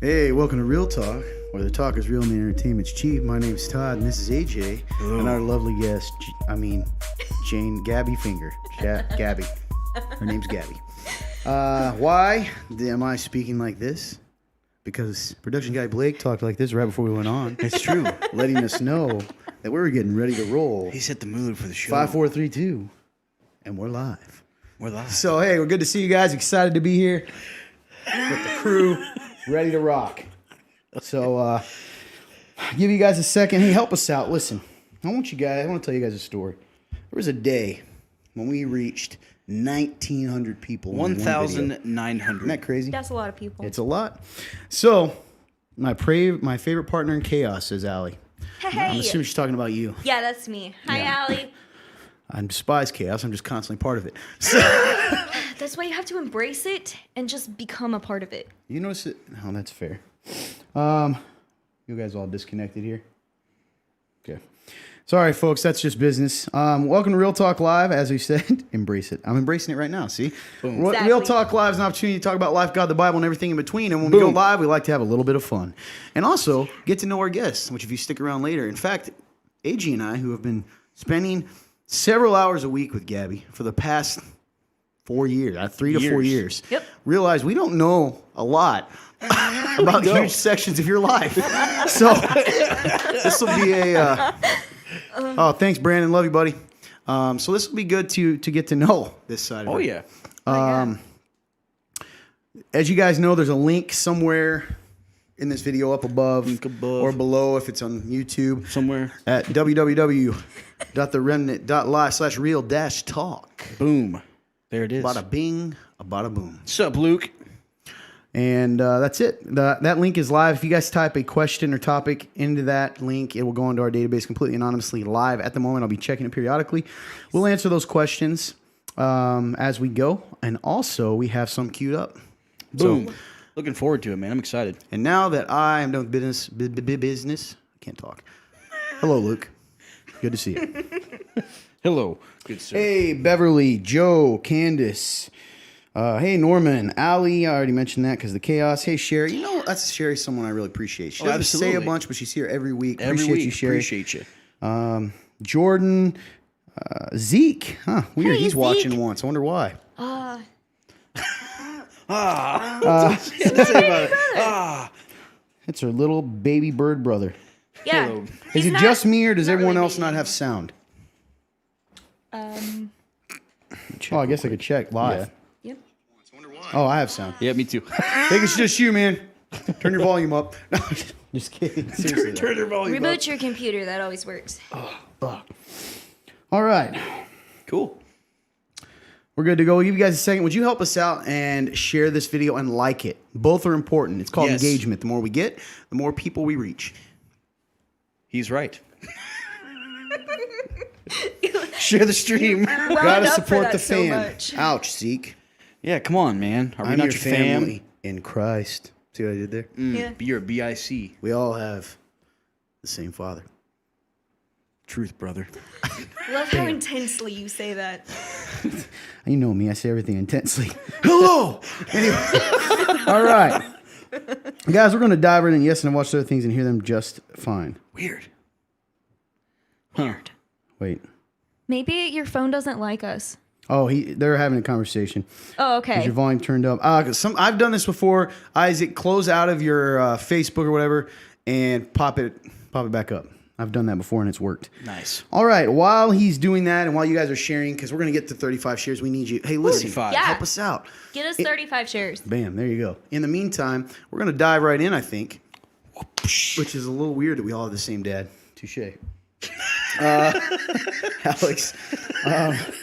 Hey, welcome to Real Talk, where the talk is real and the entertainment's cheap. My name's Todd, and this is AJ, and our lovely guest, Jane Gabby Finger. Gabby. Her name's Gabby. Why am I speaking like this? Because production guy Blake talked like this right before we went on. It's true. Letting us know that we were getting ready to roll. He set the mood for the show. 5, 4, 3, 2, and we're live. We're live. So, hey, we're good to see you guys. Excited to be here with the crew, ready to rock. So, give you guys a second. Hey, help us out. Listen, I want to tell you guys a story. There was a day when we reached 1,900 people. 1,900. Isn't that crazy? That's a lot of people. It's a lot. So, my favorite partner in chaos is Allie. Hey. I'm assuming she's talking about you. Yeah, that's me. Hi, Yeah. Allie. I despise chaos. I'm just constantly part of it. That's why you have to embrace it and just become a part of it. You notice it? Oh, that's fair. You guys all disconnected here? Okay. Sorry, folks. That's just business. Welcome to Real Talk Live. As we said, embrace it. I'm embracing it right now. See? Boom. Real Exactly. Talk Live is an opportunity to talk about life, God, the Bible, and everything in between. And when we go Boom. live, we like to have a little bit of fun. And also, get to know our guests, which if you stick around later. In fact, AG and I, who have been spending several hours a week with Gabby for the past 4 years, 3 to 4 years, Yep. realize we don't know a lot about huge sections of your life. So this will be a. Oh, thanks, Brandon. Love you, buddy. So this will be good to get to know this side of it. Oh, yeah. As you guys know, there's a link somewhere in this video up above, Link above. or below if it's on YouTube Somewhere. at www.theremnant.live/real-talk. Boom. There it is. Bada bing, a bada boom. What's up, Luke? And that's it. That link is live. If you guys type a question or topic into that link, it will go into our database completely anonymously live at the moment. I'll be checking it periodically. We'll answer those questions as we go. And also, we have some queued up. Boom. So, Looking forward to it, man. I'm excited. and now that I am done with business, I can't talk. Hello, Luke. Good to see you. Hello. Good sir. Hey, Beverly, Joe, Candace. Hey, Norman, Allie. I already mentioned that because the chaos. Hey, Sherry. You know, that's Sherry, someone I really appreciate. She doesn't say a absolutely. bunch, but she's here every week. Every Appreciate week. you, Sherry. Appreciate you. Jordan, Zeke. Huh, weird. Hey, He's watching Zeke. once. I wonder why. It's her little baby bird brother. Yeah. Hello. Is it just me, or does everyone else not have sound? Um. Oh, I guess I could check live. Yep. Oh, I have sound. Yeah, me too. I think it's just you, man. Turn your volume up. No, just kidding. Seriously. Turn your volume Reboot your computer. That always works. Fuck. All right. Cool. We're good to go. We'll give you guys a second. Would you help us out and share this video and like it? Both are important. It's called Yes. engagement. The more we get, the more people we reach. He's right. Share the stream. Gotta up for support that the so fan. much. Ouch, Zeke. Yeah, come on, man. Are we I'm not your your fam? family in Christ. See what I did there? Yeah. You're a BIC. We all have the same Father. Truth, brother. Love how intensely you say that. You know me. I say everything intensely. Hello. Anyway. All right. Guys, we're going to dive right in. Yes, and I've watched other things and hear them just fine. Weird. Weird. Wait. Maybe your phone doesn't like us. Oh, they're having a conversation. Oh, Is okay. your volume turned up? I've done this before. Isaac, close out of your Facebook or whatever and pop it back up. I've done that before and it's worked. Nice. All right. While he's doing that and while you guys are sharing, because we're going to get to 35 shares, we need you. Hey, listen. 35. Yeah. Help us out. Get us 35 shares. Bam. There you go. In the meantime, we're going to dive right in, I think, which is a little weird that we all have the same dad. Touche. Alex.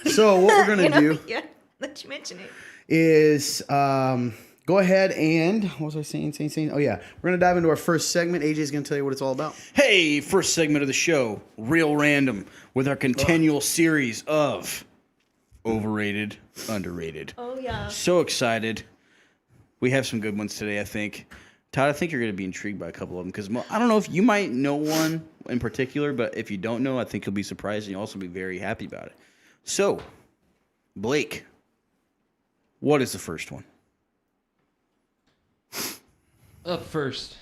So what we're going to do Yeah. Let you mention it. is go ahead and what was I saying? Oh yeah, we're gonna dive into our first segment. AJ's gonna tell you what it's all about. Hey, first segment of the show, Real Random, with our continual series of overrated, underrated. Oh, yeah. So excited. We have some good ones today, I think. Todd, I think you're going to be intrigued by a couple of them because I don't know if you might know one in particular, but if you don't know, I think you'll be surprised and you'll also be very happy about it. So, Blake, what is the first one? Up first.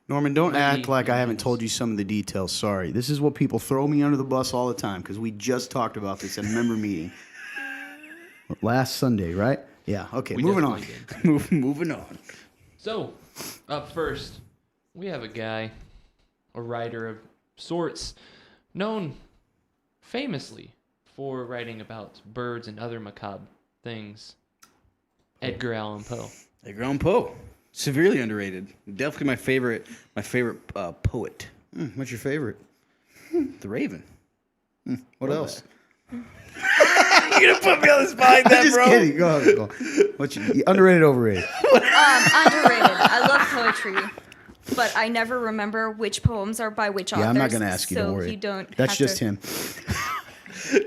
Norman, don't Mighty act like I haven't Indians. told you some of the details. Sorry. This is what people throw me under the bus all the time because we just talked about this at a member meeting. Last Sunday, right? Yeah. Okay, We moving on. definitely did. Moving on. So, up first, we have a guy, a writer of sorts, known famously for writing about birds and other macabre things. Edgar Allan Poe. Edgar Allan Poe. Severely underrated. Definitely my favorite poet. What's your favorite? The Raven. What else? You're gonna put me on the spot like that, Just bro. kidding. Go ahead. Go. What's your, underrated, overrated? Underrated. I love poetry, but I never remember which poems are by which authors. Yeah, I'm not gonna ask you. So Don't worry. you don't. That's have just to, him.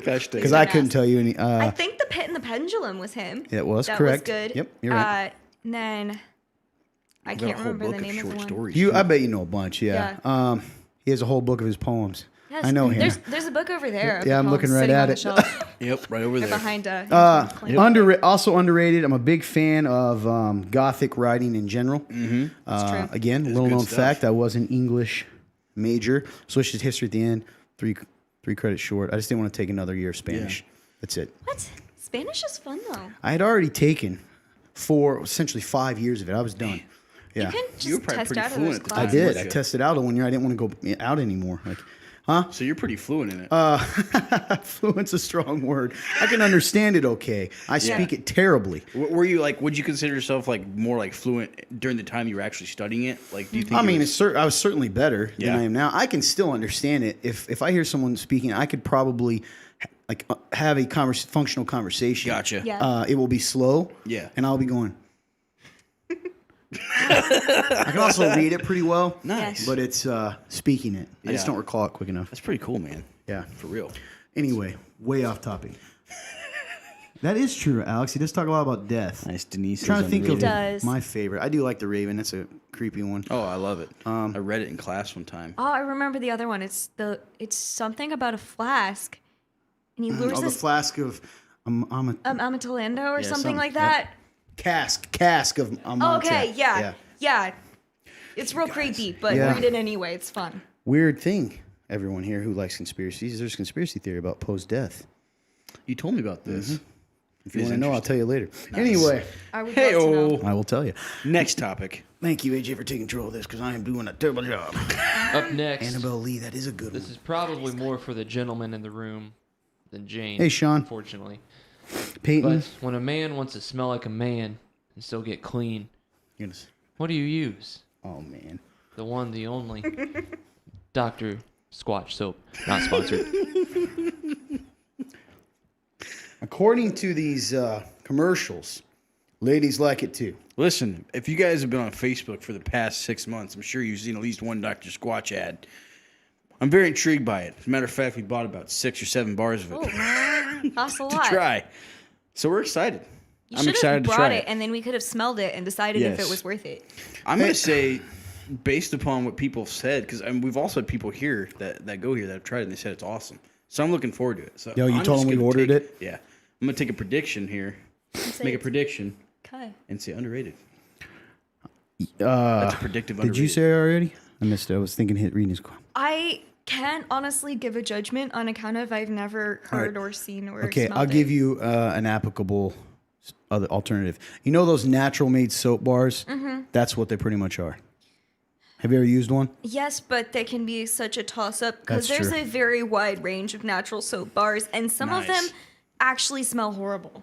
Gosh, Because I couldn't tell you any. I think the Pit and the Pendulum was him. It was that correct. Was good. Yep, you're right. And then I Got a can't whole remember book the name of of the short one. stories. You, too. I bet you know a bunch. Yeah. He has a whole book of his poems. Yes, I know him. There's a book over there. of Yeah, I'm poems looking right sitting at on the it. shelf. Yep, right over They're there. behind Also underrated. I'm a big fan of Gothic writing in general. true. Again, It's little good known stuff. fact: I was an English major. Switched to history at the end. Three credits short. I just didn't want to take another year of Spanish. That's it. What? Spanish is fun though. I had already taken essentially 5 years of it. I was done. Yeah, You can You were just probably test pretty out of fluent those at the I time. classes. did. Gotcha. I tested out one year. I didn't want to go out anymore. Like, So you're pretty fluent in it. fluent's a strong word. I can understand it okay. I speak it terribly. Were you like? Would you consider yourself like more like fluent during the time you were actually studying it? Like, do you think? I mean, it was, I was certainly better Yeah. than I am now. I can still understand it. If I hear someone speaking, I could probably have a functional conversation. Gotcha. Yeah. It will be slow. Yeah. And I'll be going. I can also read it pretty well. Nice. But it's speaking it. I just Yeah. don't recall it quick enough. That's pretty cool, man. Yeah. For real. Anyway, way off topic. That is true, Alex. He does talk a lot about death. Nice, Denise. I'm trying to think of He does. my favorite. I do like the Raven. That's a creepy one. Oh, I love it. I read it in class one time. Oh, I remember the other one. It's something about a flask, and he lures Oh, the this flask of Amontillado or Yeah, something like yep. that. cask of Oh, okay, Amontillado. yeah. It's real creepy, but Yeah. read it anyway. It's fun. Weird thing. Everyone here who likes conspiracies, there's a conspiracy theory about Poe's death. You told me about this. If you It is want to know, I'll tell you later. Nice. Anyway, I would Hey, love to know. I will tell you. Next topic. Thank you, AJ, for taking control of this because I am doing a terrible job. Up next, Annabelle Lee, that is a good this one. is probably more for the gentleman in the room than Jane. Hey, Sean. Unfortunately. Peyton. But when a man wants to smell like a man and still get clean, Goodness. what do you use? Oh, man. The one, the only. Dr. Squatch Soap. Not sponsored. According to these commercials, ladies like it too. Listen, if you guys have been on Facebook for the past 6 months, I'm sure you've seen at least one Dr. Squatch ad. I'm very intrigued by it. As a matter of fact, we bought about 6 or 7 bars of it Oh, that's a to lot. try. So we're excited. You I'm should excited have to brought try it, it. and then we could have smelled it and decided if Yes. it was worth it. I'm going to say, based upon what people have said, because we've also had people here that go here that have tried it and they said it's awesome. So I'm looking forward to it. So Yo, you I'm told just them we gonna ordered take- it? Yeah. I'm going to take a prediction here. Say Make a it's- prediction Okay. and say underrated. That's a predictive underrated. Did you say it already? I missed it. I was thinking reading his quote. I can't honestly give a judgment on account of I've never heard right. or seen or Okay, smelled I'll give it. you an applicable other alternative. You know those natural made soap bars? Mm-hmm. That's what they pretty much are. Have you ever used one? Yes, but they can be such a toss-up because That's there's true. a very wide range of natural soap bars, and some of them Nice. actually smell horrible.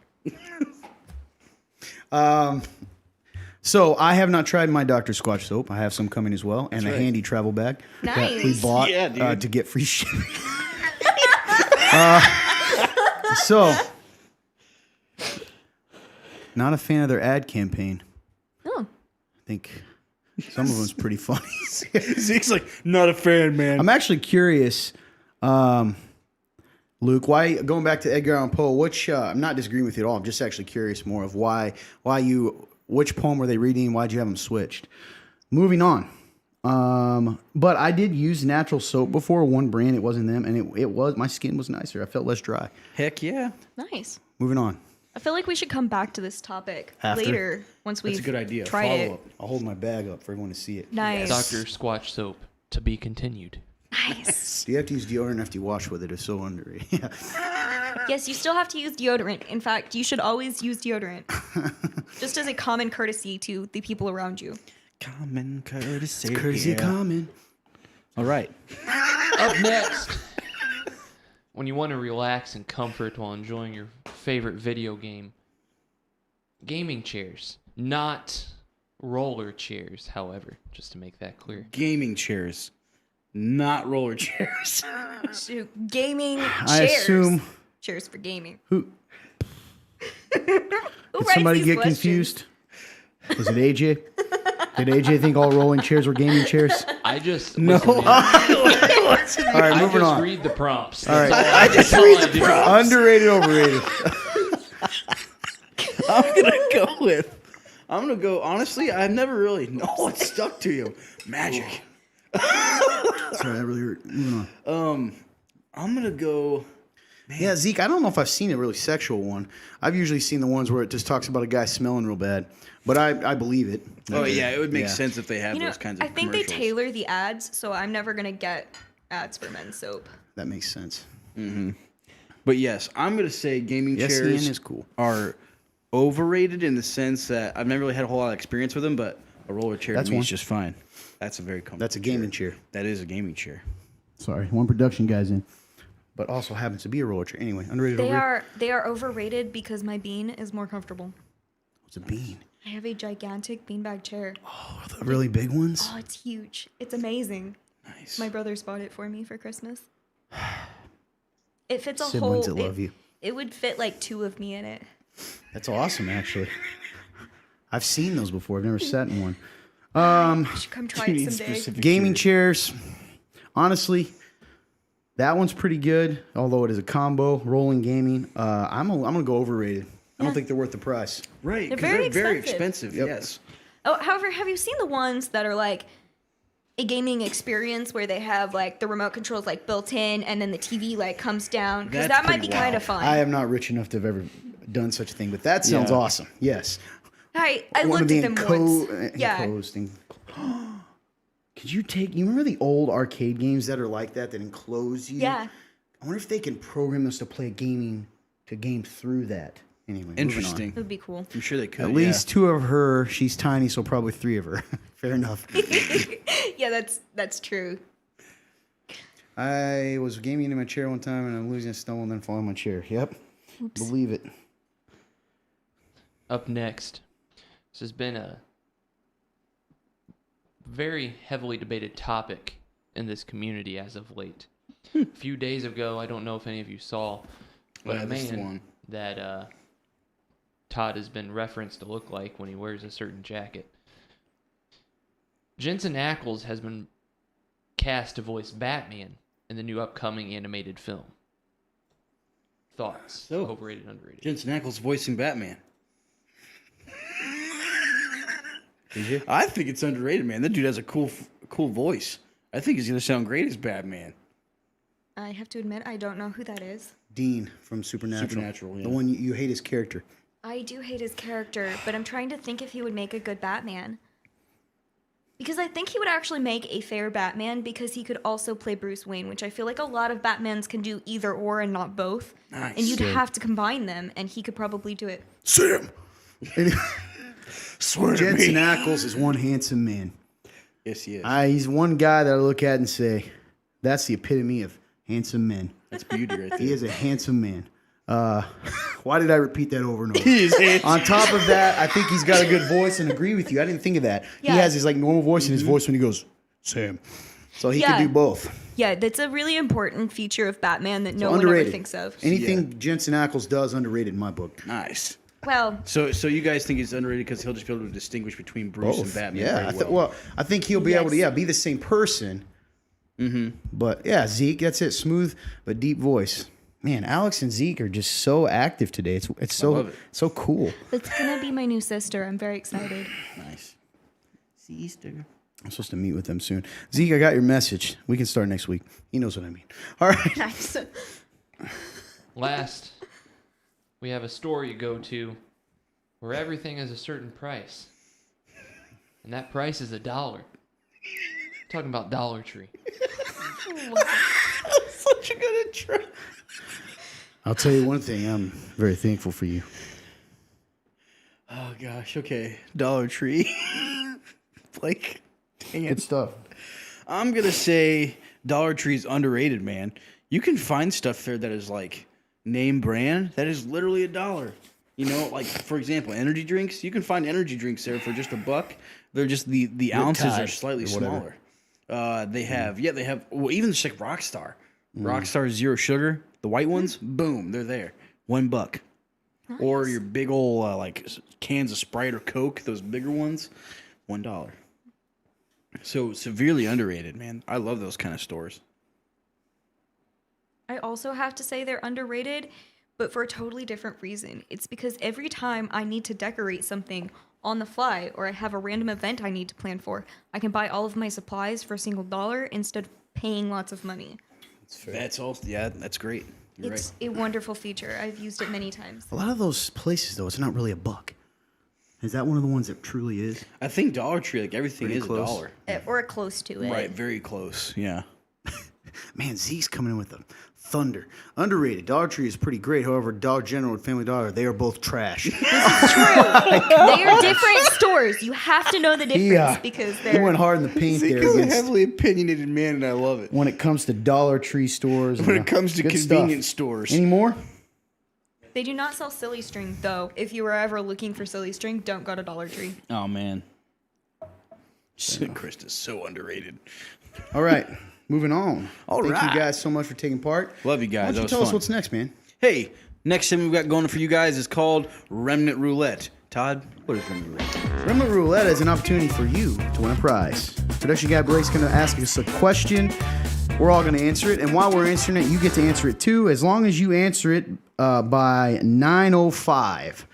So I have not tried my Dr. Squatch soap. I have some coming as well, and a right. handy travel bag that we Nice. bought Yeah, dude. to get free shipping. So, not a fan of their ad campaign. Oh, I think some of them's pretty funny. Zeke's like, not a fan, man. I'm actually curious, Luke. Why going back to Edgar Allan Poe? Which I'm not disagreeing with you at all. I'm just actually curious more of which poem were they reading? Why'd you have them switched? Moving on. But I did use natural soap before. One brand, it wasn't them, and it was my skin was nicer. I felt less dry. Heck yeah. nice. Moving on. I feel like we should come back to this topic After? later once we've That's a good idea. tried Follow it. up. I'll hold my bag up for everyone to see it. Nice. Dr. Squatch soap to be continued. Nice. Do you have to use deodorant after you wash with it? It's so underrated. Yes, you still have to use deodorant. In fact, you should always use deodorant. Just as a common courtesy to the people around you. Common courtesy. Courtesy Yeah. common. All right. Up next, when you want to relax and comfort while enjoying your favorite video game, gaming chairs, not roller chairs, however, just to make that clear. Gaming chairs, not roller chairs. So, gaming chairs. I assume. Chairs for gaming. Who? Who Did writes somebody these get questions? confused? Was it AJ? Did AJ think all rolling chairs were gaming chairs? I just No. listen, man, All right, I moving just on. read the prompts. All right. That's all I do. Underrated, overrated. I'm gonna go. Honestly, I've never really know what stuck to you. Magic. Sorry, that really hurt. Moving on. I'm gonna go. Yeah, Zeke, I don't know if I've seen a really sexual one. I've usually seen the ones where it just talks about a guy smelling real bad. But I believe it. Oh yeah, it would make Yeah. sense if they had You know, those kinds of I think they commercials. tailor the ads, so I'm never going to get ads for men's soap. That makes sense. But yes, I'm gonna say gaming Yes, chairs Ian is cool. are overrated in the sense that I've never really had a whole lot of experience with them, but a roller chair That's to me one. is just fine. That's a very comfortable. That's a gaming chair. That is a gaming chair. Sorry, one production guy's in. But also happens to be a roller chair. Anyway, underrated, overrated. They are overrated because my bean is more comfortable. What's a bean? I have a gigantic beanbag chair. Oh, the really big ones? Oh, it's huge. It's amazing. Nice. My brothers bought it for me for Christmas. It fits a Siblings whole. that love you. It would fit like 2 of me in it. That's awesome, actually. I've seen those before. I've never sat in one. You should come try You it need someday. specific Gaming chairs. chairs. Honestly, that one's pretty good, although it is a combo. Rolling gaming. I'm gonna go overrated. I don't Yeah. think they're worth the price. Right, They're 'cause very very expensive. expensive. Yep. Yes. Oh, however, have you seen the ones that are like a gaming experience where they have like the remote controls like built in and then the TV like comes down? Because That's that might be pretty kind wild. of fun. I am not rich enough to have ever done such a thing, but that sounds Yeah. awesome. Yes. I One looked of the at them once. Yeah. enclosed thing. Could you take? You remember the old arcade games that are like that enclose you? Yeah. I wonder if they can program us to play game through that. Anyway, moving on. Interesting. It would be cool. I'm sure they could. At least 2 of her. She's tiny, so probably 3 of her. Fair enough. Yeah, that's true. I was gaming in my chair one time and I'm losing a stumble and then falling on my chair. Yep. Believe it. Up next, this has been a very heavily debated topic in this community as of late. A few days ago, I don't know if any of you saw, but Yeah, a this is man one. that Todd has been referenced to look like when he wears a certain jacket. Jensen Ackles has been cast to voice Batman in the new upcoming animated film. Thoughts? So, overrated, underrated. Jensen Ackles voicing Batman. Did you? I think it's underrated, man. That dude has a cool voice. I think he's gonna sound great as Batman. I have to admit, I don't know who that is. Dean from Supernatural. Supernatural, yeah. The one you hate his character. I do hate his character, but I'm trying to think if he would make a good Batman. Because I think he would actually make a fair Batman because he could also play Bruce Wayne, which I feel like a lot of Batmans can do either or and not both. Nice. And you'd Sick. have to combine them, and he could probably do it. Sam, swear to Jensen me. Ackles is one handsome man. Yes, he is. He's one guy that I look at and say, that's the epitome of handsome men. That's beauty right there. He is a handsome man. Why did I repeat that over and over? He is handsome. On top of that, I think he's got a good voice and agree with you. I didn't think of that. Yeah. He has his like normal voice and his voice when he goes, Sam. So he Yeah. can do both. Yeah, that's a really important feature of Batman that no So one ever underrated. thinks of. Anything Jensen Ackles does, underrated in my book. Nice. Well, So you guys think he's underrated because he'll just be able to distinguish between Bruce and Both. Batman? Yeah. very well. I think he'll be able to Yes. be the same person. Mm-hmm. But yeah, Zeke, that's it. Smooth but deep voice. Man, Alex and Zeke are just so active today. It's so love it. so cool. that's gonna be my new sister. I'm very excited. Nice. Sister. I'm supposed to meet with them soon. Zeke, I got your message. We can start next week. He knows what I mean. All right. Nice. Last, we have a store you go to where everything is a certain price. And that price is $1. Talking about Dollar Tree. Such a good intro. I'll tell you one thing. I'm very thankful for you. Oh gosh. Okay. Dollar Tree. Blake. Dang it. Good stuff. I'm gonna say Dollar Tree's underrated, man. You can find stuff there that is like name brand that is literally $1. You know, like for example, energy drinks. You can find energy drinks there for just $1. They're just the ounces are Tide slightly or whatever. smaller. They have well, even just like Rockstar. Rockstar Zero Sugar, the white ones, boom, they're there. $1. Or your big old like cans of Sprite or Coke, those bigger ones, $1. So severely underrated, man. I love those kind of stores. I also have to say they're underrated, but for a totally different reason. It's because every time I need to decorate something on the fly or I have a random event I need to plan for, I can buy all of my supplies for a single dollar instead of paying lots of money. That's also that's great. You're It's right. a wonderful feature. I've used it many times. A lot of those places, though, it's not really $1. Is that one of the ones that truly is? I think Dollar Tree, like everything Pretty is close. $1. Or close to it. Right, very close. Yeah. Man, Zeke's coming in with them. Thunder. Underrated. Dollar Tree is pretty great. However, Dollar General and Family Dollar, they are both trash. They are different stores. You have to know the difference because He they're... went hard in the paint Zeke there is a against, heavily opinionated man, and I love it. when it comes to Dollar Tree stores. When it comes to good convenience stuff. stores. Any more? They do not sell silly string, though. If you were ever looking for silly string, don't go to Dollar Tree. Oh, man. Chris is so underrated. All right. Moving on. Thank right. you guys so much for taking part. Love you Why guys. don't That you was tell us fun. what's next, man? Hey, next thing we've got going for you guys is called Remnant Roulette. Todd, what is Remnant Roulette? Remnant Roulette is an opportunity for you to win a prize. Production guy Blake's going to ask us a question. We're all going to answer it. And while we're answering it, you get to answer it too, as long as you answer it by 9:05.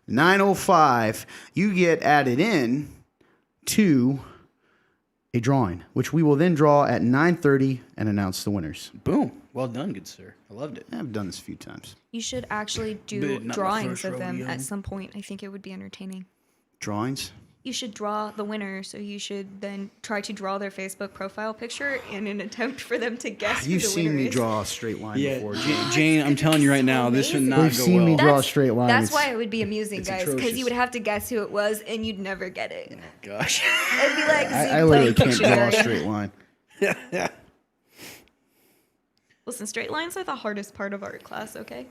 9:05, you get added in to a drawing, which we will then draw at 9:30 and announce the winners. Boom. Well done, good sir. I loved it. I've done this a few times. You should actually do But not my drawings first of them rodeo. at some point. I think it would be entertaining. Drawings? You should draw the winner, so you should then try to draw their Facebook profile picture in an attempt for them to guess who You've the seen winner me is. draw a straight line before. Jane, I'm telling you right now, this would not We've go seen well. me draw a straight line. That's It's- why it would be amusing, it's guys, because atrocious. you would have to guess who it was, and you'd never get it. Gosh. It'd be like I literally can't picture draw a drawing. straight line. Listen, straight lines are the hardest part of art class, okay?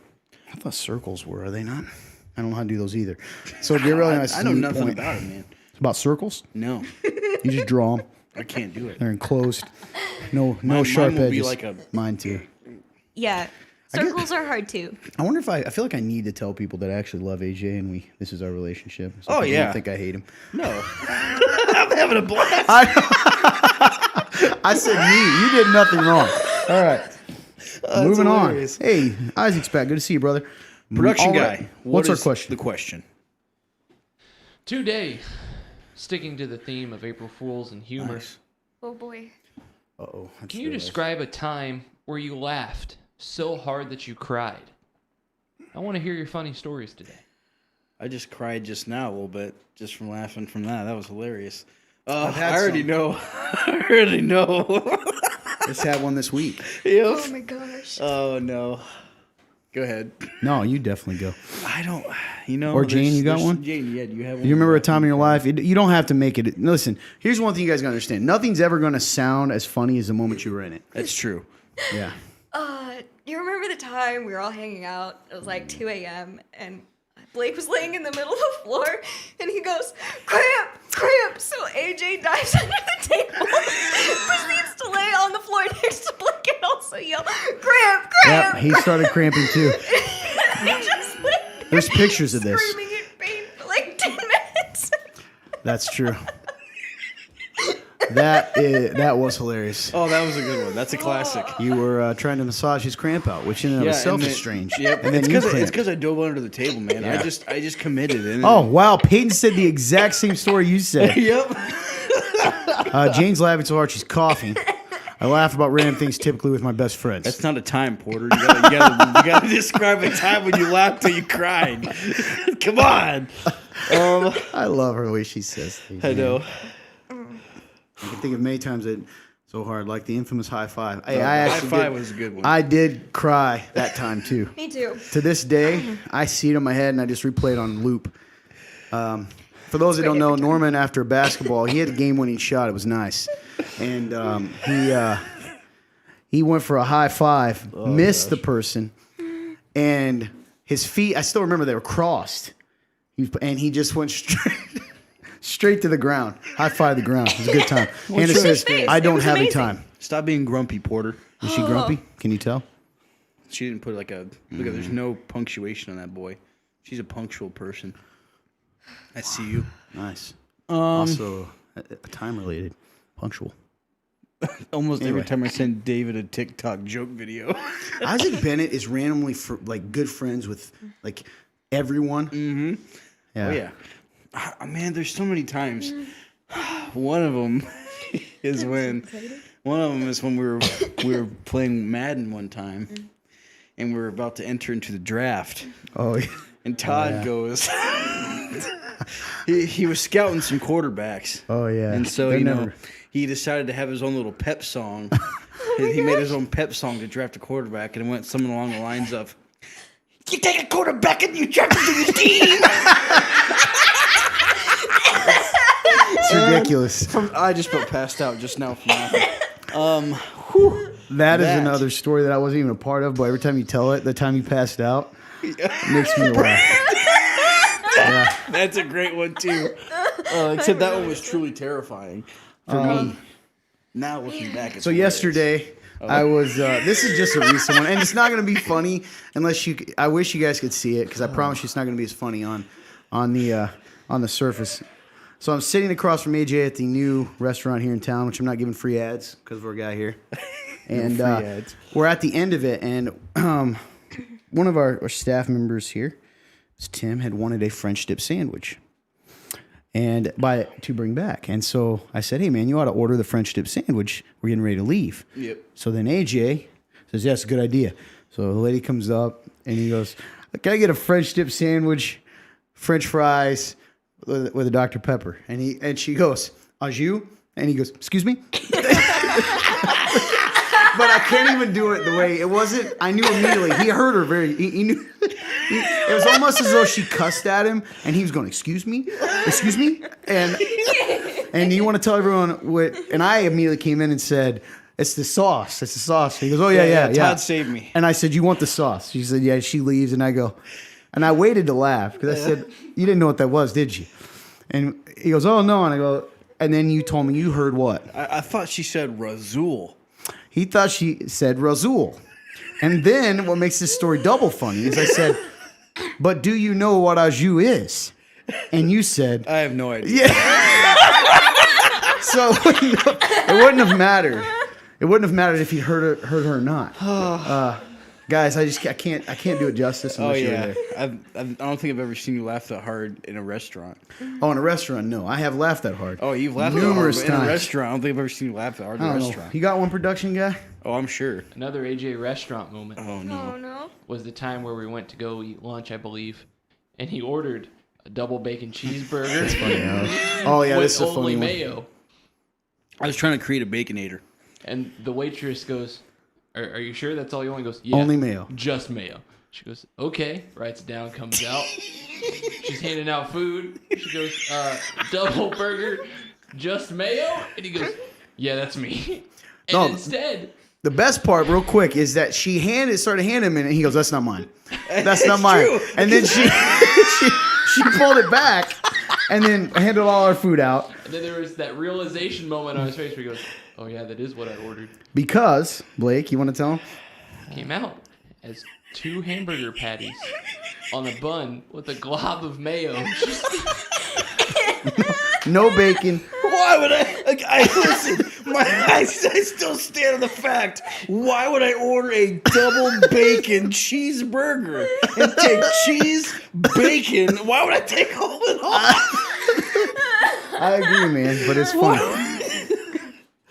I thought circles were, are they not? I don't know how to do those either. So get really nice. I know nothing about it, man. It's about circles. No, You just draw them. I can't do it. They're enclosed. No Mine sharp will be edges. like a- Mine too. Yeah. Circles are hard too. I wonder if I feel like I need to tell people that I actually love AJ and this is our relationship. So Oh, people yeah. don't think I hate him. No. I'm having a blast. I said me. You did nothing wrong. All right. Moving hilarious. on. Hey, Isaac's back. Good to see you, brother. Production All right. guy. What's our is question? The question. Today, sticking to the theme of April Fools and humor, Nice. Oh boy. Uh-oh. That's can you the- describe a time where you laughed so hard that you cried? I want to hear your funny stories today. I just cried just now a little bit, just from laughing from that. That was hilarious. I've had I already some. know. I already know. Just had one this week. Oh my gosh. Oh no. Go ahead. No, you definitely go. I don't. You know. Or Jane, there's- you got there's- one? Jane, yeah. Do you have one? You remember a time in your life? You don't have to make it. Listen, here's one thing you guys gotta understand. Nothing's ever gonna sound as funny as the moment you were in it. That's true. Yeah. You remember the time we were all hanging out? It was like 2 a.m. and Blake was laying in the middle of the floor and he goes, cramp, cramp. So AJ dives under the table, proceeds to lay on the floor next to Blake and also yell, cramp, cramp. Yep. He started cramping too. He just lay there There's pictures of this. screaming in pain for like 10 minutes. That's true. That was hilarious. Oh, that was a good one. That's a classic. You were trying to massage his cramp out, which in and of itself and is then- strange. Yep. And then It's you cramped. because I dove under the table, man. Yeah. I just committed. And Oh wow, Peyton said the exact same story you said. Yep. Jane's laughing so hard she's coughing. I laugh about random things typically with my best friends. That's not a time, Porter. You gotta describe a time when you laughed till you cried. Come on. I love her the way she says things. I know. I can think of many times that so hard, like the infamous high five. Hey, High five was a good one. I did cry that time too. Me too. To this day, I see it in my head and I just replay it on loop. For those that don't know, Norman, after basketball, he had a game-winning shot. It was nice, and he went for a high five, missed the person, and his feet. I still remember they were crossed, and he just went straight to the ground. High five the ground. It was a good time. Hannah says, "I don't have a time." Stop being grumpy, Porter. Is she grumpy? Can you tell? She didn't put like a look at. There's no punctuation on that boy. She's a punctual person. I see you. Nice. Also, time-related, punctual. Almost every time I send David a TikTok joke video. Isaac Bennett is randomly good friends with like everyone. Mm-hmm. Yeah. Oh yeah. Man, there's so many times. One of them is when we were playing Madden one time, and we were about to enter into the draft. Oh yeah. And Todd goes. He was scouting some quarterbacks. Oh yeah. And so he decided to have his own little pep song. He made his own pep song to draft a quarterback, and it went something along the lines of, "You take a quarterback and you draft him to your team." It's ridiculous. I just felt passed out just now from laughing. That is another story that I wasn't even a part of, but every time you tell it, the time you passed out, it makes me laugh. Yeah. That's a great one too. Except that one was truly terrifying for me. Now looking back, it's So yesterday, I was. This is just a recent one, and it's not going to be funny unless you. I wish you guys could see it because I promise you it's not going to be as funny on the surface. So I'm sitting across from AJ at the new restaurant here in town, which I'm not giving free ads because we're a guy here, and free ads. We're at the end of it, and one of our staff members here, Tim, had wanted a French dip sandwich. And to bring back. And so I said, "Hey man, you ought to order the French dip sandwich. We're getting ready to leave." Yep. So then AJ says, "Yes, good idea." So the lady comes up and he goes, "Can I get a French dip sandwich, French fries with a Dr. Pepper?" And she goes, "Au jus?" And he goes, "Excuse me?" But I can't even do it the way it wasn't. I knew immediately. He heard her he knew. It was almost as though she cussed at him, and he was going, "Excuse me, excuse me," and you want to tell everyone what? And I immediately came in and said, "It's the sauce. It's the sauce." He goes, "Oh yeah." Todd saved me. And I said, "You want the sauce?" She said, "Yeah." She leaves, and I go, and I waited to laugh because I said, "You didn't know what that was, did you?" And he goes, "Oh no," and I go, and then you told me you heard what? I thought she said Razul. He thought she said Razul. And then what makes this story double funny is I said, "But do you know what au jus is?" And you said, I have no idea. Yeah. So it wouldn't have mattered. It wouldn't have mattered if he heard her or not. Guys, I can't do it justice unless you're there. I don't think I've ever seen you laugh that hard in a restaurant. Oh, in a restaurant? No, I have laughed that hard. Oh, you've laughed numerous that hard times in a restaurant. I don't think I've ever seen you laugh that hard in I a don't know. restaurant. You got one production guy? Oh, I'm sure. Another AJ restaurant moment Oh no. Oh no. was the time where we went to go eat lunch, I believe, and he ordered a double bacon cheeseburger. Oh yeah, with this is a only funny one. mayo. I was trying to create a Baconator. And the waitress goes, Are you sure that's all you want? He goes, "Yeah, Only mayo." just mayo." She goes, "Okay," writes it down, comes out. She's handing out food. She goes, "Double burger, just mayo?" And he goes, "Yeah, that's me." And No. instead, The best part, real quick, is that she started handing him it, and he goes, "That's not mine. That's not mine." true. And then she pulled it back, and then handed all our food out and then there was that realization moment on his face where he goes, "Oh yeah, that is what I ordered." because Blake, you want to tell him? Came out as 2 hamburger patties on a bun with a glob of mayo. No bacon. Why would I listen? I still stand on the fact. Why would I order a double bacon cheeseburger and take cheese, bacon? Why would I take all of it off? I agree, man, but it's funny.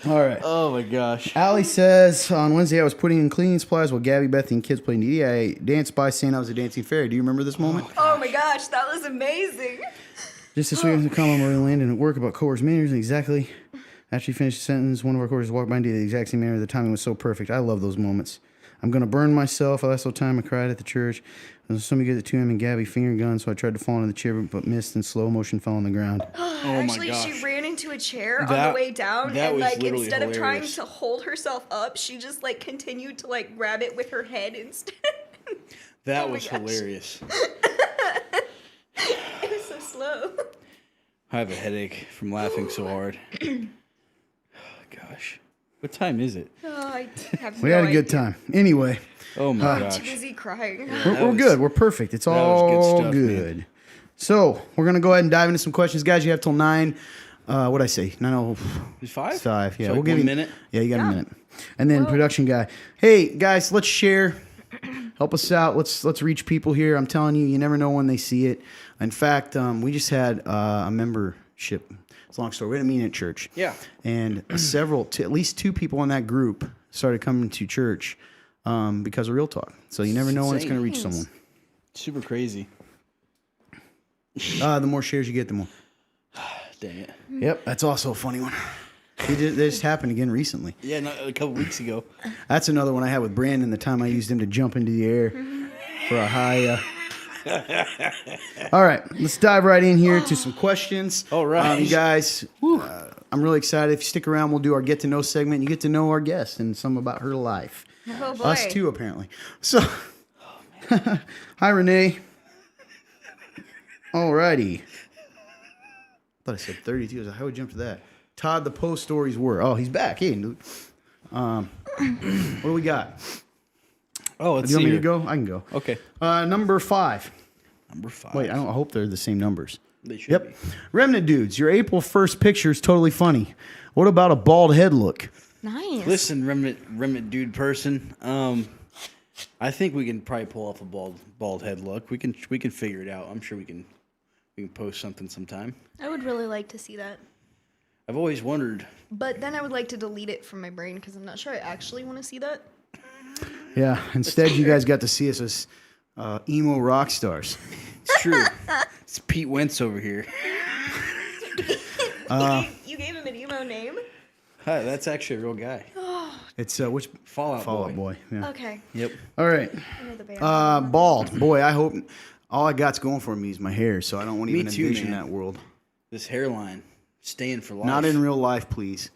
All right. Oh my gosh. Allie says, on Wednesday I was putting in cleaning supplies while Gabby, Bethany, and kids played DD. I danced by saying I was a dancing fairy. Do you remember this moment? Oh my gosh, that was amazing. Just this week, I was in a comment Marie landed at work about coworkers' manners, and exactly after she finished the sentence, one of our coworkers walked by and did the exact same manner. The timing was so perfect. I love those moments. I'm going to burn myself. Last whole time I cried at the church. Somebody gave it to him and Gabby finger gun, so I tried to fall into the chair, but missed and slow motion fell on the ground. Oh my Actually, gosh. she ran into a chair on That- the way down, that and was like literally instead of trying hilarious. to hold herself up, she just like continued to like grab it with her head instead. That Oh my was gosh. hilarious. It was so slow. I have a headache from laughing so hard. Oh, gosh. What time is it? Oh, I have We no had a good idea. time. Anyway, Oh my I'm gosh. too busy crying. we're good. We're perfect. It's was all good stuff, good. man. So we're going to go ahead and dive into some questions. Guys, you have till 9. What'd I say? 9:05? 5? Yeah, So we'll give you 1 minute. Yeah, you got a Yeah. minute. And then production guy. Hey guys, let's share. Help us out. Let's reach people here. I'm telling you, you never know when they see it. In fact, we just had a membership. It's a long story. We had a meeting at church. Yeah. And at least 2 people in that group started coming to church because of Real Talk. So you never know when it's going to reach Insane. someone. Super crazy. The more shares you get, the more. Dang it. Yep, that's also a funny one. That just happened again recently. Yeah, a couple weeks ago. That's another one I had with Brandon. The time I used him to jump into the air for a high. All right, let's dive right in here to some questions. All right. you guys. I'm really excited. If you stick around, we'll do our get to know segment. You get to know our guest and some about her life. Oh boy. Us too, apparently. So, hi Renee. Alrighty. I thought I said 32. I was like, how would you jump to that? Todd, the post stories were. Oh, he's back. Hey, what do we got? Oh, let's Do you see want me here. to go? I can go. Okay. Number 5. Number 5. Wait, I hope they're the same numbers. They should Yep. be. Remnant dudes, your April 1st picture is totally funny. What about a bald head look? Nice. Listen, remnant dude person. I think we can probably pull off a bald head look. We can figure it out. I'm sure we can post something sometime. I would really like to see that. I've always wondered. But then I would like to delete it from my brain because I'm not sure I actually want to see that. Yeah, instead you guys got to see us as emo rock stars. It's true. It's Pete Wentz over here. You gave him an emo name? Hi, that's actually a real guy. It's which Fallout Boy. Yeah. Okay. Yep. All right. I know the band. Bald. Boy, I hope all I got's going for me is my hair, so I don't want to Me even too, envision man. that world. This hairline, staying for life. Not in real life, please.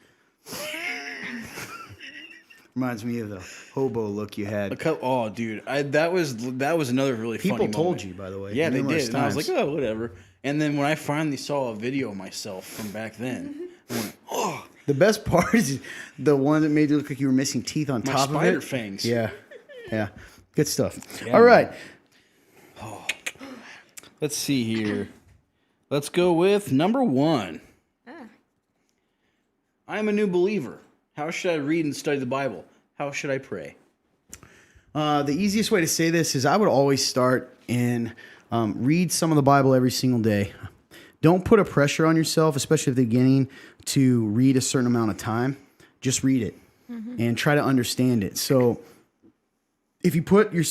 Reminds me of the hobo look you had. Oh, dude, that was another really funny People told moment. you, by the way. Yeah, they numerous did. And I was times. like, oh, whatever. And then when I finally saw a video of myself from back then, I went, oh, The best part is the one that made you look like you were missing teeth on my top of spider it. fangs. Yeah. Yeah. Good stuff. Yeah, All right. Let's see here. Let's go with number 1. I am a new believer. How should I read and study the Bible? How should I pray? The easiest way to say this is I would always start and read some of the Bible every single day. Don't put a pressure on yourself, especially at the beginning, to read a certain amount of time. Just read it and try to understand it. So if you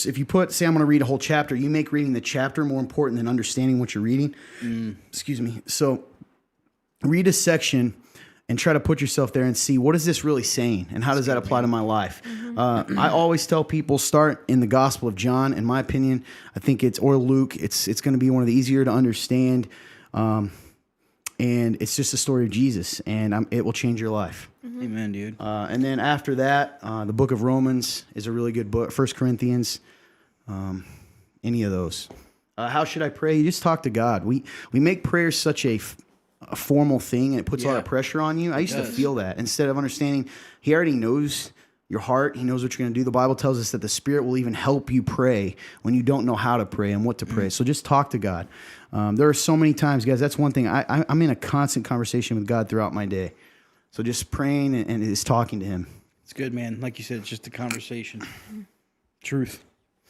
say I'm going to read a whole chapter, you make reading the chapter more important than understanding what you're reading. Excuse me. So read a section and try to put yourself there and see what is this really saying and how does that apply to my life. I always tell people start in the Gospel of John. In my opinion, I think or Luke. It's going to be one of the easier to understand, and it's just the story of Jesus, and it will change your life. Amen, dude. And then after that, the Book of Romans is a really good book. 1 Corinthians, any of those. How should I pray? You just talk to God. We make prayer such a formal thing, and it puts a lot of pressure on you. I used to feel that. Instead of understanding, He already knows your heart. He knows what you're going to do. The Bible tells us that the Spirit will even help you pray when you don't know how to pray and what to pray. So just talk to God. There are so many times, guys, that's one thing. I'm in a constant conversation with God throughout my day. So just praying and just talking to Him. It's good, man. Like you said, it's just a conversation. Truth.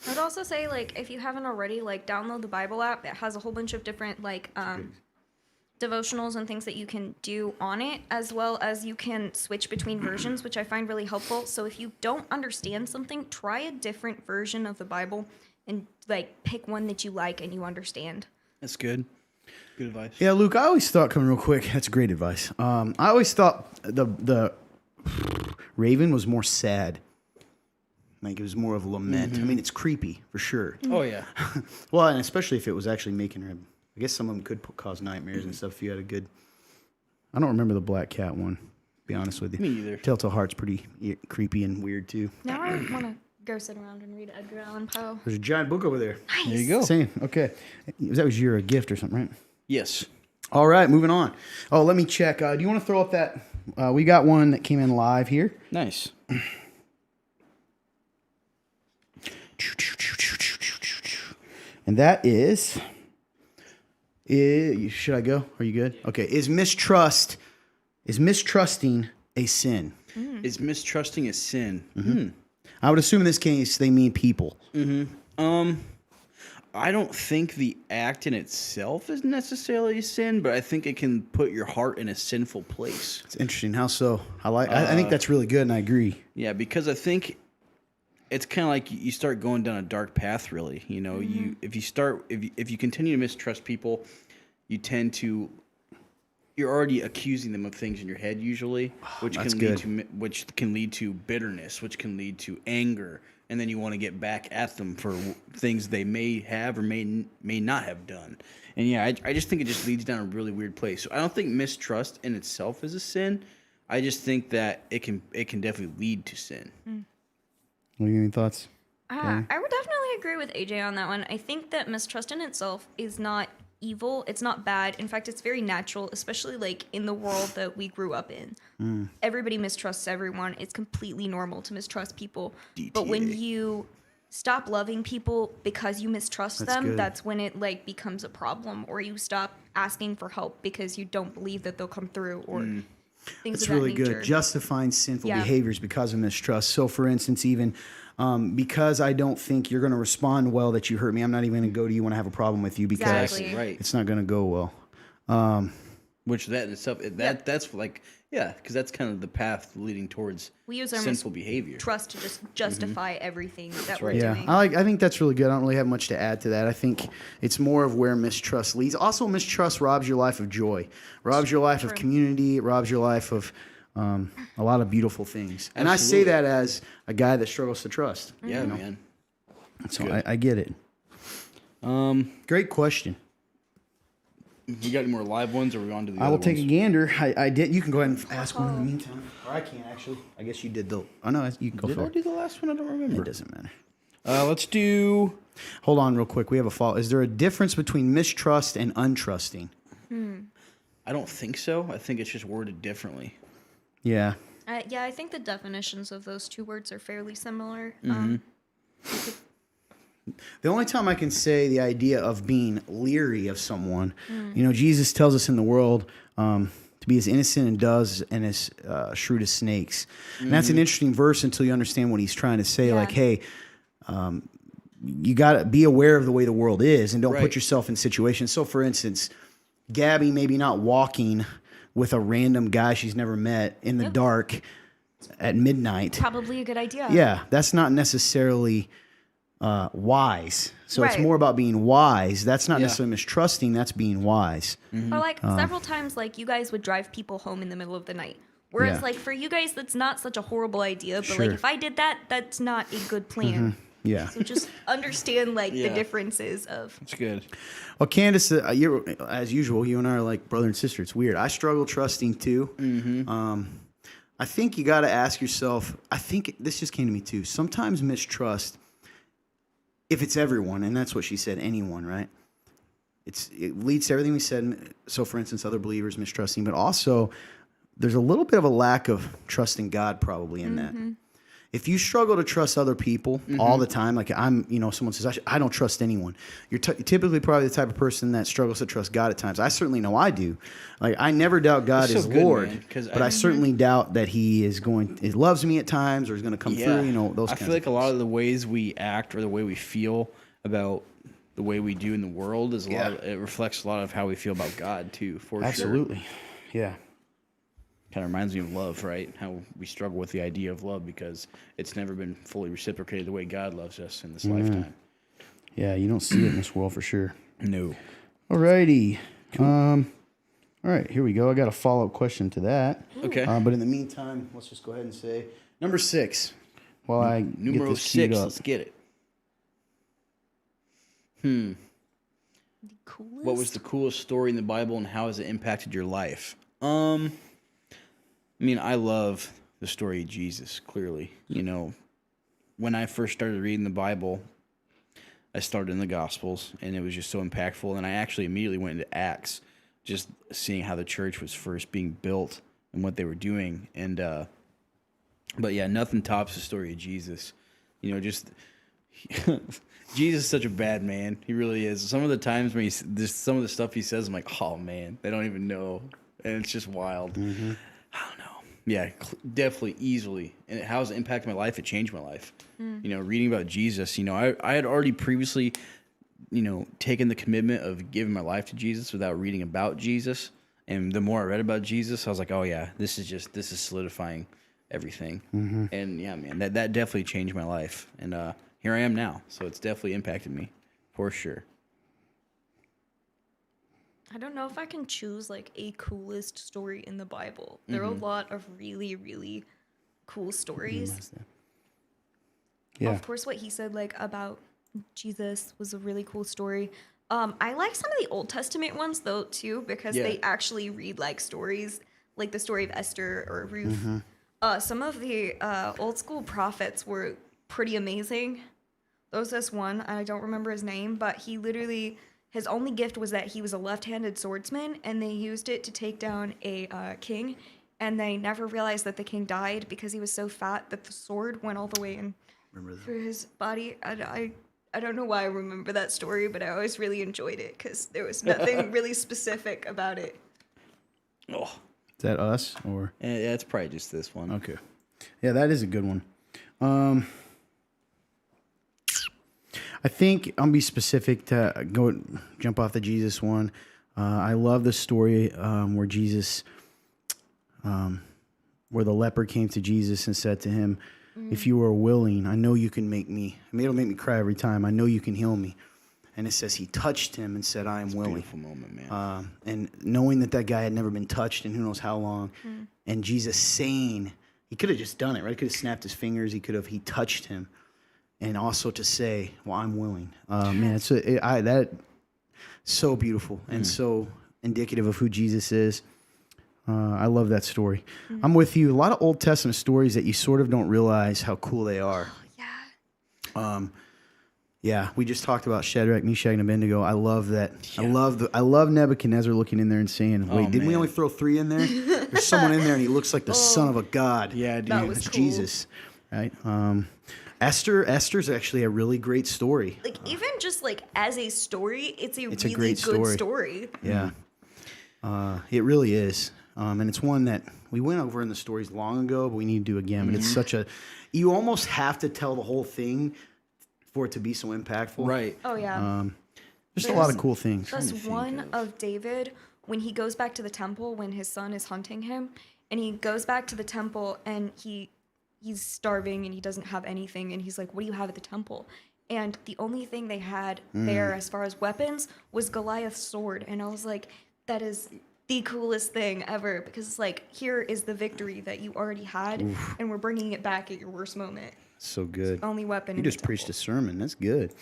I'd also say, like, if you haven't already, like, download the Bible app. It has a whole bunch of different, like, devotionals and things that you can do on it, as well as you can switch between versions, which I find really helpful. So if you don't understand something, try a different version of the Bible and like pick one that you like and you understand. That's good. Good advice. Yeah, Luke, I always thought, coming real quick, that's great advice. I always thought the Raven was more sad. Like it was more of a lament. I mean, it's creepy for sure. Oh yeah. Well, and especially if it was actually making her. I guess some of them could cause nightmares and stuff if you had a good. I don't remember the Black Cat one, to be honest with you. Me either. Telltale Heart's pretty creepy and weird too. Now I want to go sit around and read Edgar Allan Poe. There's a giant book over there. Nice. There you go. Same. Okay. That was your gift or something, right? Yes. All right, moving on. Oh, let me check. Do you want to throw up that? We got one that came in live here. Nice. And that is. Should I go? Are you good? Okay. Is mistrusting a sin? Is mistrusting a sin? I would assume in this case they mean people. I don't think the act in itself is necessarily a sin, but I think it can put your heart in a sinful place. It's interesting. How so? I think that's really good, and I agree. Yeah, because I think it's kind of like you start going down a dark path. Really, you know, if you continue to mistrust people, you're already accusing them of things in your head usually, which can lead to bitterness, which can lead to anger, and then you want to get back at them for things they may have or may not have done. And yeah, I just think it just leads down a really weird place. So I don't think mistrust in itself is a sin. I just think that it can definitely lead to sin. What are your thoughts? I would definitely agree with AJ on that one. I think that mistrust in itself is not evil. It's not bad. In fact, it's very natural, especially like in the world that we grew up in. Everybody mistrusts everyone. It's completely normal to mistrust people. DTA. But when you stop loving people because you mistrust them, good. that's when it like becomes a problem, or you stop asking for help because you don't believe that they'll come through, or things That's of that really nature. good. Justifying sinful Yeah. behaviors because of mistrust. So, for instance, even because I don't think you're going to respond well that you hurt me, I'm not even going to go to you when I have a problem with you because Exactly. Right. it's not going to go well. Which that in itself, that's like, yeah, because that's kind of the path leading towards We use our sinful behavior. Trust to just justify everything that we're right. Yeah, doing. I think that's really good. I don't really have much to add to that. I think it's more of where mistrust leads. Also, mistrust robs your life of joy, robs your life of community, it robs your life of a lot of beautiful things. And I say that as a guy that struggles to trust. Yeah, man. So I get it. Great question. We got any more live ones, or are we on to the I other will take a ones? gander. I did. You can go ahead and ask one in the meantime. Or I can actually. I guess you did the. Oh no, you can go Did for I it. do the last one? I don't remember. It doesn't matter. Let's do. Hold on, real quick. We have a follow. Is there a difference between mistrust and untrusting? I don't think so. I think it's just worded differently. Yeah. Yeah, I think the definitions of those two words are fairly similar. The only time I can say the idea of being leery of someone, you know, Jesus tells us in the world to be as innocent and does and as shrewd as snakes. And that's an interesting verse until you understand what he's trying to say. Yeah. Like, hey, you got to be aware of the way the world is and don't Right. put yourself in situations. So, for instance, Gabby maybe not walking with a random guy she's never met in the dark at midnight. Probably a good idea. Yeah, that's not necessarily wise. So it's Right. more about being wise. That's not Yeah. necessarily mistrusting. That's being wise. Or like several times, like you guys would drive people home in the middle of the night. Whereas Yeah. like for you guys, that's not such a horrible idea. But Sure. like if I did that, that's not a good plan. Yeah. So just understand like Yeah. the differences of. That's good. Well, Candace, you're, as usual, you and I are like brother and sister. It's weird. I struggle trusting too. I think you got to ask yourself. I think this just came to me too. Sometimes mistrust, if it's everyone, and that's what she said, anyone, right? It leads to everything we said. So, for instance, other believers mistrusting, but also there's a little bit of a lack of trust in God probably in that. If you struggle to trust other people all the time, like someone says, I don't trust anyone. You're typically probably the type of person that struggles to trust God at times. I certainly know I do. Like, I never doubt God That's is so good, Lord, man, 'cause but I certainly doubt that He loves me at times or is going to come through, those I kinds feel like of a lot things. of the ways we act or the way we feel about the way we do in the world is Yeah. it reflects a lot of how we feel about God too, for sure. Absolutely. Yeah. Kind of reminds me of love, right? How we struggle with the idea of love because it's never been fully reciprocated the way God loves us in this lifetime. Yeah, you don't see it in this world for sure. No. Alrighty. All right, here we go. I got a follow-up question to that. Okay. But in the meantime, let's just go ahead and say number 6. While I Numero get this queued 6, up. let's get it. The coolest. What was the coolest story in the Bible and how has it impacted your life? I mean, I love the story of Jesus, clearly. You know, when I first started reading the Bible, I started in the Gospels, and it was just so impactful. And I actually immediately went into Acts, just seeing how the church was first being built and what they were doing. And, but yeah, nothing tops the story of Jesus. You know, just Jesus is such a bad man. He really is. Some of the times when some of the stuff he says, I'm like, oh man, they don't even know, and it's just wild. I don't know. Yeah, definitely, easily. And how has it impacted my life? It changed my life. You know, reading about Jesus. You know, I had already previously, you know, taken the commitment of giving my life to Jesus without reading about Jesus. And the more I read about Jesus, I was like, oh yeah, this is solidifying everything. And yeah, man, that definitely changed my life. And here I am now. So it's definitely impacted me for sure. I don't know if I can choose like a coolest story in the Bible. There are a lot of really, really cool stories. Yeah. Of course, what he said like about Jesus was a really cool story. I like some of the Old Testament ones though too because Yeah. they actually read like stories, like the story of Esther or Ruth. Some of the old school prophets were pretty amazing. There was this one, I don't remember his name, but he literally, his only gift was that he was a left-handed swordsman, and they used it to take down a king, and they never realized that the king died because he was so fat that the sword went all the way in through his body. I don't know why I remember that story, but I always really enjoyed it because there was nothing really specific about it. Oh, Is that us or? yeah, it's probably just this one. Okay. Yeah, that is a good one. I think I'll be specific to jump off the Jesus one. I love the story where Jesus, where the leper came to Jesus and said to him, if you are willing, I know you can make me. I mean, it'll make me cry every time. I know you can heal me. And it says he touched him and said, I am willing. Beautiful moment, man. And knowing that guy had never been touched in who knows how long, and Jesus saying, he could have just done it, right? He could have snapped his fingers. He touched him. And also to say, well, I'm willing. Man, that so beautiful and so indicative of who Jesus is. I love that story. I'm with you. A lot of Old Testament stories that you sort of don't realize how cool they are. Yeah. Yeah, we just talked about Shadrach, Meshach, and Abednego. I love that. Yeah. I love Nebuchadnezzar looking in there and saying, "Wait, didn't we only throw 3 in there? There's someone in there, and he looks like the son of a god." Yeah, dude. That was It's cool. Jesus, right? Esther's actually a really great story. Like even just like as a story, it's a really great good story. story. Yeah, it really is, and it's one that we went over in the stories long ago, but we need to do again. But it's such you almost have to tell the whole thing for it to be so impactful. Right. Oh yeah. Just a lot of cool things. There's one of David when he goes back to the temple when his son is hunting him, and he goes back to the temple and he's starving and he doesn't have anything, and he's like, "What do you have at the temple?" And the only thing they had there as far as weapons was Goliath's sword, and I was like, that is the coolest thing ever because it's like here is the victory that you already had, and we're bringing it back at your worst moment. So good. Only weapon. You in the just preached a temple. sermon. That's good.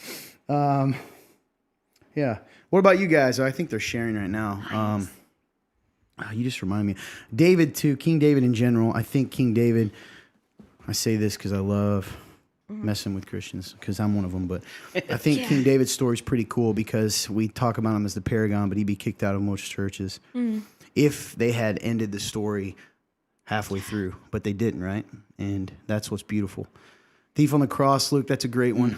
Yeah. What about you guys? I think they're sharing right now. You just remind me. David, too. King David in general. I think King David, I say this because I love messing with Christians because I'm one of them. But I think King David's story is pretty cool because we talk about him as the paragon, but he'd be kicked out of most churches if they had ended the story halfway through. But they didn't, right? And that's what's beautiful. Thief on the Cross, Luke, that's a great one.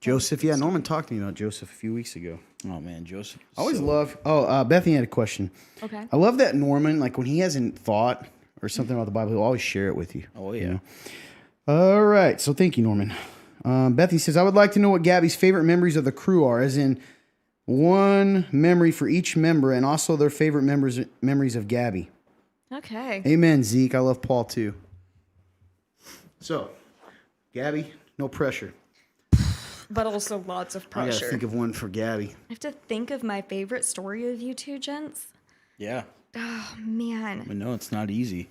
Joseph, yeah, Norman talked to me about Joseph a few weeks ago. Oh man, Joseph. I always love. Bethany had a question. Okay. I love that Norman, like when he hasn't thought or something about the Bible, he'll always share it with you. Oh yeah. You know? All right, so thank you, Norman. Bethany says, I would like to know what Gabby's favorite memories of the crew are, as in one memory for each member and also their favorite memories of Gabby. Okay. Amen, Zeke. I love Paul too. So, Gabby, no pressure. But also lots of I gotta pressure. think of one for Gabby. I have to think of my favorite story of you two gents. Yeah. Oh, man. I know it's not easy.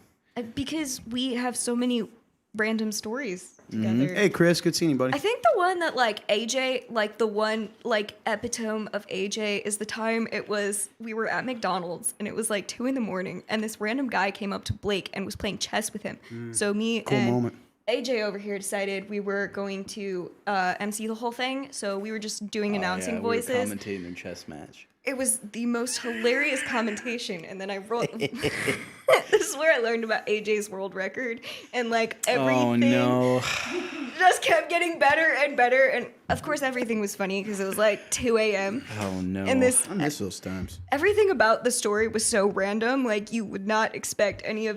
Because we have so many random stories together. Hey, Chris. Good seeing you, buddy. I think the one that, like, AJ, like, the one, like, epitome of AJ is the time we were at McDonald's, and it was, like, 2 a.m, and this random guy came up to Blake and was playing chess with him. So me Cool and moment. AJ over here decided we were going to MC the whole thing, so we were just doing announcing We voices. were commentating their chess match. It was the most hilarious commentation, and then I wrote. This is where I learned about AJ's world record, and like everything Oh no. just kept getting better and better, and of course everything was funny because it was like 2 a.m. Oh no. And I miss those times. everything about the story was so random, like you would not expect any of